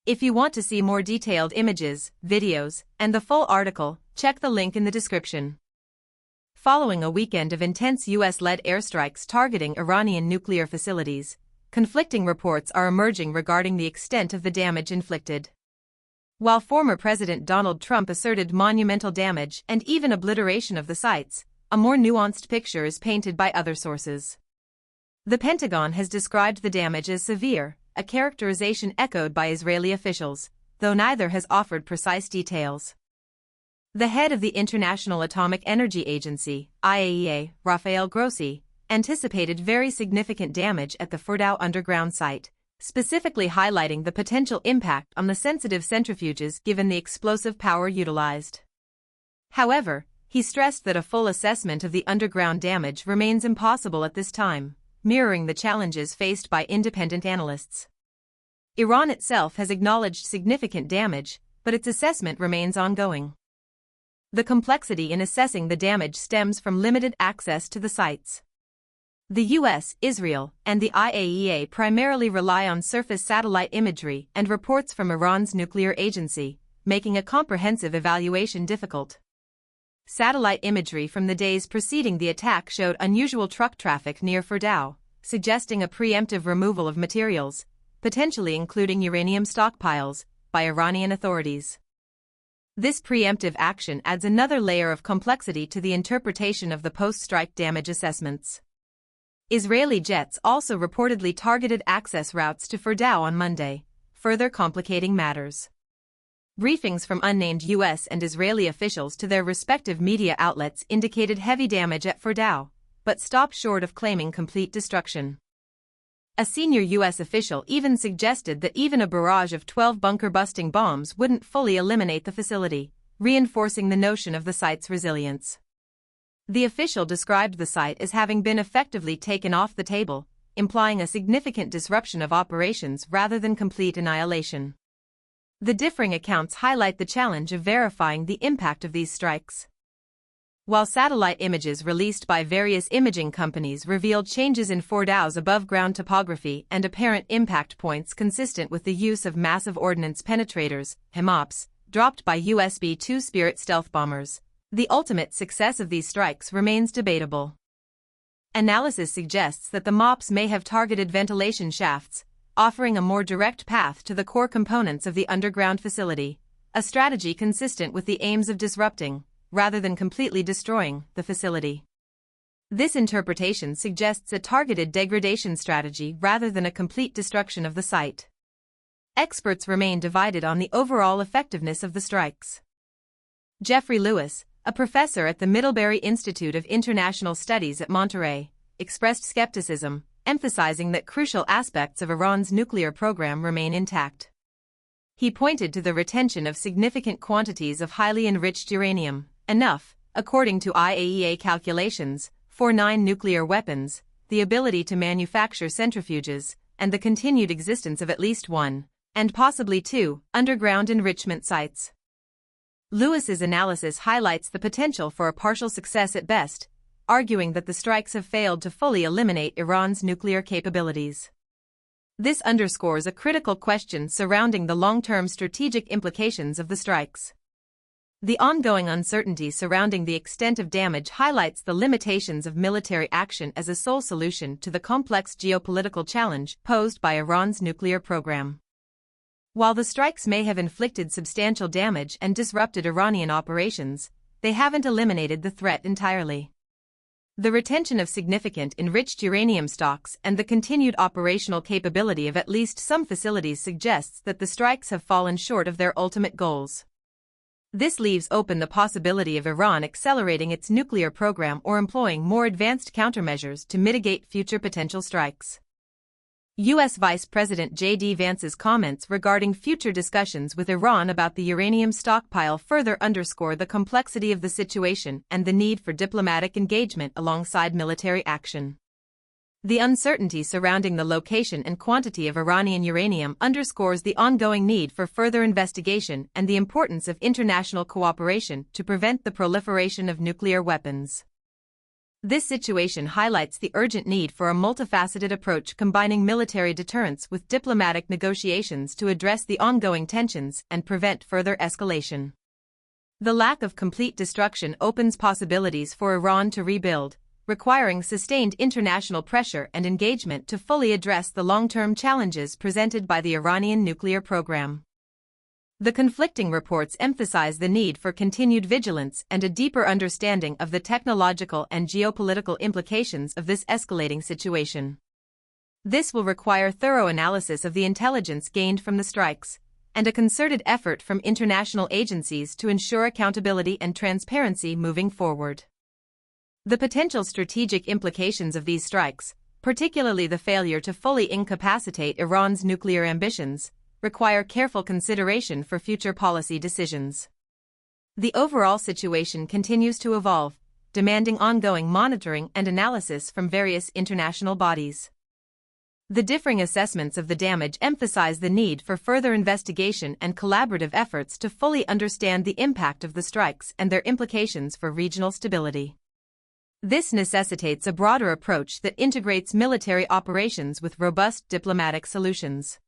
If you want to see more detailed images, videos, and the full article, check the link in the description. Following a weekend of intense US-led airstrikes targeting Iranian nuclear facilities, conflicting reports are emerging regarding the extent of the damage inflicted. While former President Donald Trump asserted monumental damage and even obliteration of the sites, a more nuanced picture is painted by other sources. The Pentagon has described the damage as severe, a characterization echoed by Israeli officials, though neither has offered precise details. The head of the International Atomic Energy Agency, IAEA, Rafael Grossi, anticipated very significant damage at the Fordow underground site, specifically highlighting the potential impact on the sensitive centrifuges given the explosive power utilized. However, he stressed that a full assessment of the underground damage remains impossible at this time, mirroring the challenges faced by independent analysts. Iran itself has acknowledged significant damage, but its assessment remains ongoing. The complexity in assessing the damage stems from limited access to the sites. The US, Israel, and the IAEA primarily rely on surface satellite imagery and reports from Iran's nuclear agency, making a comprehensive evaluation difficult. Satellite imagery from the days preceding the attack showed unusual truck traffic near Fordow, suggesting a preemptive removal of materials, potentially including uranium stockpiles, by Iranian authorities. This preemptive action adds another layer of complexity to the interpretation of the post-strike damage assessments. Israeli jets also reportedly targeted access routes to Fordow on Monday, further complicating matters. Briefings from unnamed US and Israeli officials to their respective media outlets indicated heavy damage at Fordow, but stopped short of claiming complete destruction. A senior US official even suggested that even a barrage of 12 bunker-busting bombs wouldn't fully eliminate the facility, reinforcing the notion of the site's resilience. The official described the site as having been effectively taken off the table, implying a significant disruption of operations rather than complete annihilation. The differing accounts highlight the challenge of verifying the impact of these strikes. While satellite images released by various imaging companies revealed changes in Fordow's above-ground topography and apparent impact points consistent with the use of massive ordnance penetrators, HIMARS, dropped by US B-2 Spirit stealth bombers, the ultimate success of these strikes remains debatable. Analysis suggests that the MOPS may have targeted ventilation shafts, offering a more direct path to the core components of the underground facility, a strategy consistent with the aims of disrupting, rather than completely destroying, the facility. This interpretation suggests a targeted degradation strategy rather than a complete destruction of the site. Experts remain divided on the overall effectiveness of the strikes. Jeffrey Lewis, a professor at the Middlebury Institute of International Studies at Monterey, expressed skepticism, emphasizing that crucial aspects of Iran's nuclear program remain intact. He pointed to the retention of significant quantities of highly enriched uranium, enough, according to IAEA calculations, for 9 nuclear weapons, the ability to manufacture centrifuges, and the continued existence of at least 1, and possibly 2, underground enrichment sites. Lewis's analysis highlights the potential for a partial success at best, arguing that the strikes have failed to fully eliminate Iran's nuclear capabilities. This underscores a critical question surrounding the long-term strategic implications of the strikes. The ongoing uncertainty surrounding the extent of damage highlights the limitations of military action as a sole solution to the complex geopolitical challenge posed by Iran's nuclear program. While the strikes may have inflicted substantial damage and disrupted Iranian operations, they haven't eliminated the threat entirely. The retention of significant enriched uranium stocks and the continued operational capability of at least some facilities suggests that the strikes have fallen short of their ultimate goals. This leaves open the possibility of Iran accelerating its nuclear program or employing more advanced countermeasures to mitigate future potential strikes. U.S. Vice President J.D. Vance's comments regarding future discussions with Iran about the uranium stockpile further underscore the complexity of the situation and the need for diplomatic engagement alongside military action. The uncertainty surrounding the location and quantity of Iranian uranium underscores the ongoing need for further investigation and the importance of international cooperation to prevent the proliferation of nuclear weapons. This situation highlights the urgent need for a multifaceted approach combining military deterrence with diplomatic negotiations to address the ongoing tensions and prevent further escalation. The lack of complete destruction opens possibilities for Iran to rebuild, requiring sustained international pressure and engagement to fully address the long-term challenges presented by the Iranian nuclear program. The conflicting reports emphasize the need for continued vigilance and a deeper understanding of the technological and geopolitical implications of this escalating situation. This will require thorough analysis of the intelligence gained from the strikes, and a concerted effort from international agencies to ensure accountability and transparency moving forward. The potential strategic implications of these strikes, particularly the failure to fully incapacitate Iran's nuclear ambitions, require careful consideration for future policy decisions. The overall situation continues to evolve, demanding ongoing monitoring and analysis from various international bodies. The differing assessments of the damage emphasize the need for further investigation and collaborative efforts to fully understand the impact of the strikes and their implications for regional stability. This necessitates a broader approach that integrates military operations with robust diplomatic solutions.